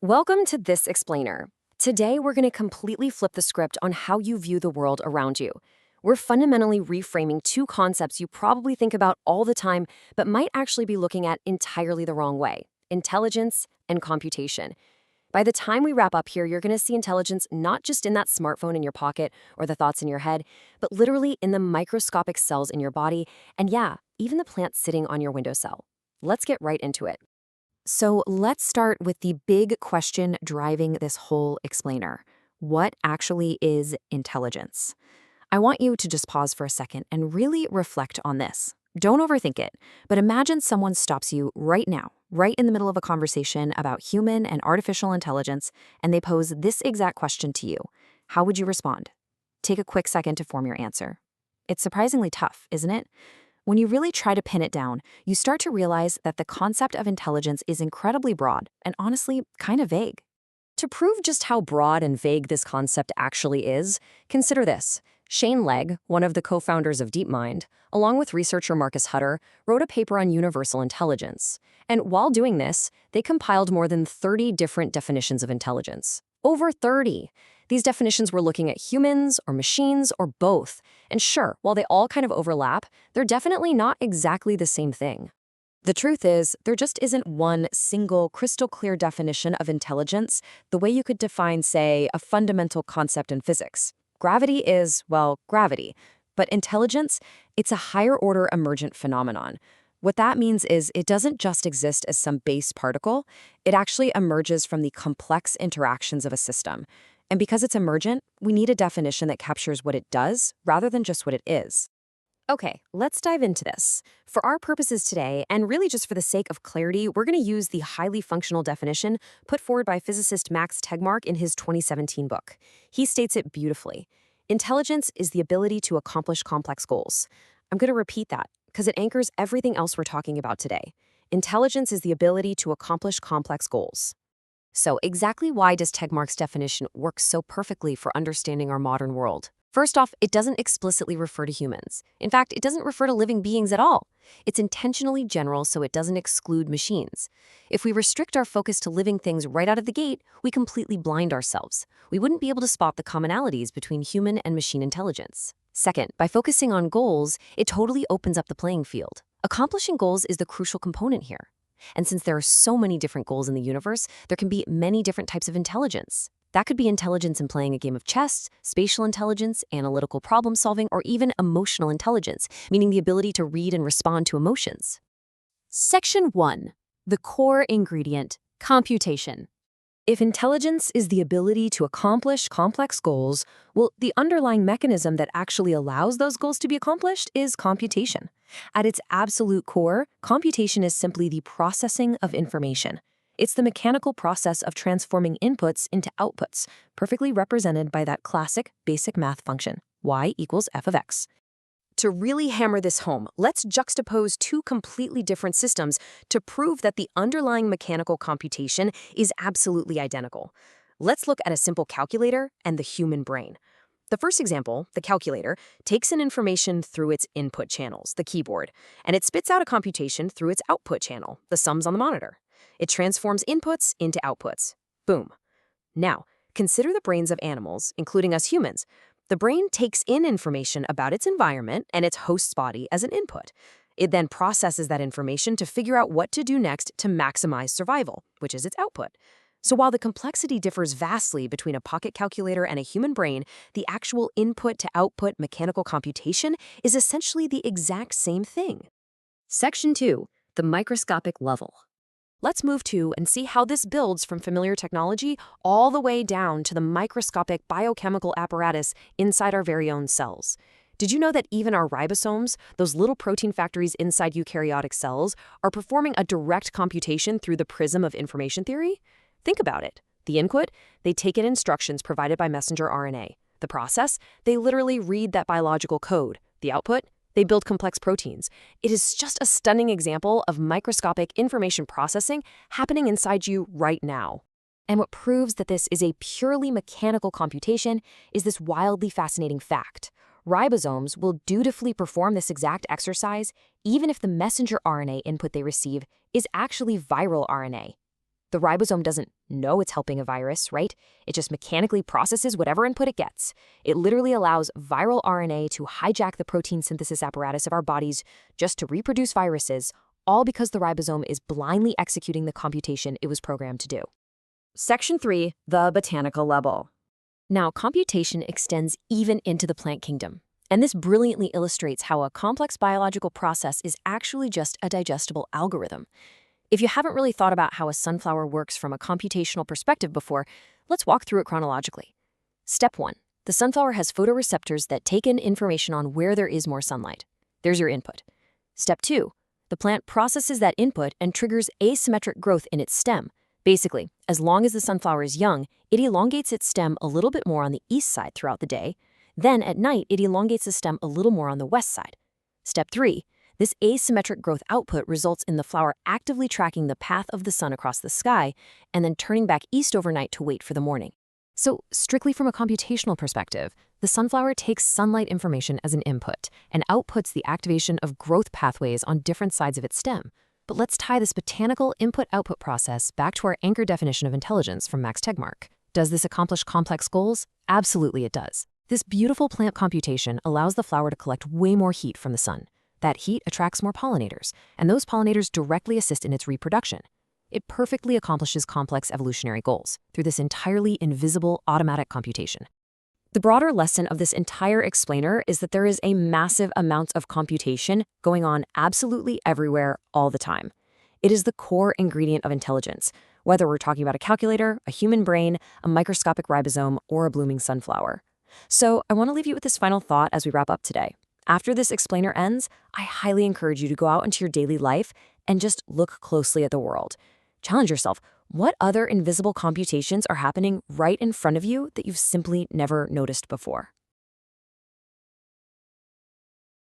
Welcome to This Explainer. Today, we're going to completely flip the script on how you view the world around you. We're fundamentally reframing two concepts you probably think about all the time, but might actually be looking at entirely the wrong way: intelligence and computation. By the time we wrap up here, you're going to see intelligence not just in that smartphone in your pocket or the thoughts in your head, but literally in the microscopic cells in your body, and yeah, even the plant sitting on your windowsill. Let's get right into it. So let's start with the big question driving this whole explainer. What actually is intelligence? I want you to just pause for a second and really reflect on this. Don't overthink it, but imagine someone stops you right now, right in the middle of a conversation about human and artificial intelligence, and they pose this exact question to you. How would you respond? Take a quick second to form your answer. It's surprisingly tough, isn't it? When you really try to pin it down, you start to realize that the concept of intelligence is incredibly broad and honestly kind of vague. To prove just how broad and vague this concept actually is, consider this. Shane Legg, one of the co-founders of DeepMind, along with researcher Marcus Hutter, wrote a paper on universal intelligence. And while doing this, they compiled more than 30 different definitions of intelligence. Over 30! These definitions were looking at humans or machines or both. And sure, while they all kind of overlap, they're definitely not exactly the same thing. The truth is, there just isn't one single crystal clear definition of intelligence the way you could define, say, a fundamental concept in physics. Gravity is, well, gravity. But intelligence, it's a higher order emergent phenomenon. What that means is it doesn't just exist as some base particle, it actually emerges from the complex interactions of a system. And because it's emergent, we need a definition that captures what it does rather than just what it is. Okay, let's dive into this. For our purposes today, and really just for the sake of clarity, we're going to use the highly functional definition put forward by physicist Max Tegmark in his 2017 book. He states it beautifully. Intelligence is the ability to accomplish complex goals. I'm going to repeat that because it anchors everything else we're talking about today. Intelligence is the ability to accomplish complex goals. So exactly why does Tegmark's definition work so perfectly for understanding our modern world? First off, it doesn't explicitly refer to humans. In fact, it doesn't refer to living beings at all. It's intentionally general so it doesn't exclude machines. If we restrict our focus to living things right out of the gate, we completely blind ourselves. We wouldn't be able to spot the commonalities between human and machine intelligence. Second, by focusing on goals, it totally opens up the playing field. Accomplishing goals is the crucial component here. And since there are so many different goals in the universe, there can be many different types of intelligence. That could be intelligence in playing a game of chess, spatial intelligence, analytical problem solving, or even emotional intelligence, meaning the ability to read and respond to emotions. Section 1. The core ingredient: computation. If intelligence is the ability to accomplish complex goals, well, the underlying mechanism that actually allows those goals to be accomplished is computation. At its absolute core, computation is simply the processing of information. It's the mechanical process of transforming inputs into outputs, perfectly represented by that classic basic math function, y equals f of x. To really hammer this home, let's juxtapose two completely different systems to prove that the underlying mechanical computation is absolutely identical. Let's look at a simple calculator and the human brain. The first example, the calculator, takes in information through its input channels, the keyboard, and it spits out a computation through its output channel, the sums on the monitor. It transforms inputs into outputs. Boom. Now, consider the brains of animals, including us humans. The brain takes in information about its environment and its host's body as an input. It then processes that information to figure out what to do next to maximize survival, which is its output. So while the complexity differs vastly between a pocket calculator and a human brain, the actual input-to-output mechanical computation is essentially the exact same thing. Section 2. The microscopic level. Let's move to and see how this builds from familiar technology all the way down to the microscopic biochemical apparatus inside our very own cells. Did you know that even our ribosomes, those little protein factories inside eukaryotic cells, are performing a direct computation through the prism of information theory? Think about it. The input, they take in instructions provided by messenger RNA. The process, they literally read that biological code. The output, they build complex proteins. It is just a stunning example of microscopic information processing happening inside you right now. And what proves that this is a purely mechanical computation is this wildly fascinating fact. Ribosomes will dutifully perform this exact exercise even if the messenger RNA input they receive is actually viral RNA. The ribosome doesn't know it's helping a virus, right? It just mechanically processes whatever input it gets. It literally allows viral RNA to hijack the protein synthesis apparatus of our bodies just to reproduce viruses, all because the ribosome is blindly executing the computation it was programmed to do. Section 3, the botanical level. Now, computation extends even into the plant kingdom. And this brilliantly illustrates how a complex biological process is actually just a digestible algorithm. If you haven't really thought about how a sunflower works from a computational perspective before, let's walk through it chronologically. Step 1. The sunflower has photoreceptors that take in information on where there is more sunlight. There's your input. Step 2. The plant processes that input and triggers asymmetric growth in its stem. Basically, as long as the sunflower is young, it elongates its stem a little bit more on the east side throughout the day. Then, at night, it elongates the stem a little more on the west side. Step 3. This asymmetric growth output results in the flower actively tracking the path of the sun across the sky and then turning back east overnight to wait for the morning. So, strictly from a computational perspective, the sunflower takes sunlight information as an input and outputs the activation of growth pathways on different sides of its stem. But let's tie this botanical input-output process back to our anchor definition of intelligence from Max Tegmark. Does this accomplish complex goals? Absolutely it does. This beautiful plant computation allows the flower to collect way more heat from the sun. That heat attracts more pollinators, and those pollinators directly assist in its reproduction. It perfectly accomplishes complex evolutionary goals through this entirely invisible automatic computation. The broader lesson of this entire explainer is that there is a massive amount of computation going on absolutely everywhere all the time. It is the core ingredient of intelligence, whether we're talking about a calculator, a human brain, a microscopic ribosome, or a blooming sunflower. So I want to leave you with this final thought as we wrap up today. After this explainer ends, I highly encourage you to go out into your daily life and just look closely at the world. Challenge yourself. What other invisible computations are happening right in front of you that you've simply never noticed before?